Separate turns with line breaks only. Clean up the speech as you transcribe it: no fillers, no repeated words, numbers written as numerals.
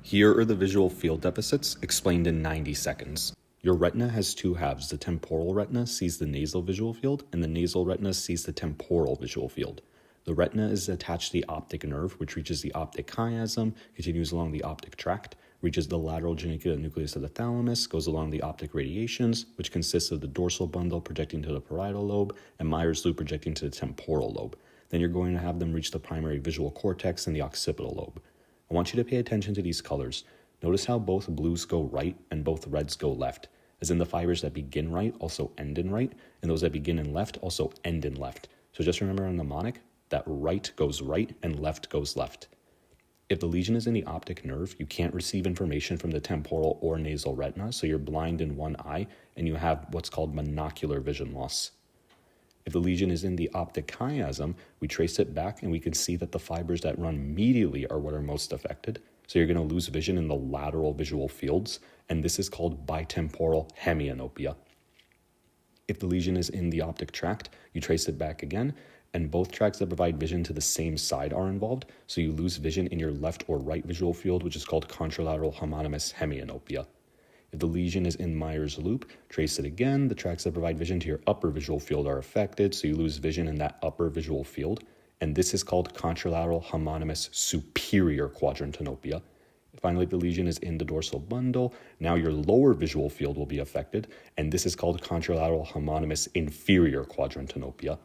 Here are the visual field deficits explained in 90 seconds. Your retina has two halves. The temporal retina sees the nasal visual field, and the nasal retina sees the temporal visual field. The retina is attached to the optic nerve, which reaches the optic chiasm, continues along the optic tract, reaches the lateral geniculate nucleus of the thalamus, goes along the optic radiations, which consists of the dorsal bundle projecting to the parietal lobe, and Meyers's loop projecting to the temporal lobe. Then you're going to have them reach the primary visual cortex and the occipital lobe. I want you to pay attention to these colors. Notice how both blues go right and both reds go left, as in the fibers that begin right also end in right, and those that begin in left also end in left. So just remember on the mnemonic that right goes right and left goes left. If the lesion is in the optic nerve, you can't receive information from the temporal or nasal retina, so you're blind in one eye, and you have what's called monocular vision loss. If the lesion is in the optic chiasm, we trace it back and we can see that the fibers that run medially are what are most affected. So you're going to lose vision in the lateral visual fields, and this is called bitemporal hemianopia. If the lesion is in the optic tract, you trace it back again, and both tracts that provide vision to the same side are involved, so you lose vision in your left or right visual field, which is called contralateral homonymous hemianopia. If the lesion is in Meyers's loop, trace it again. The tracts that provide vision to your upper visual field are affected, so you lose vision in that upper visual field. And this is called contralateral homonymous superior quadrantanopia. Finally, if the lesion is in the dorsal bundle, now your lower visual field will be affected, and this is called contralateral homonymous inferior quadrantanopia.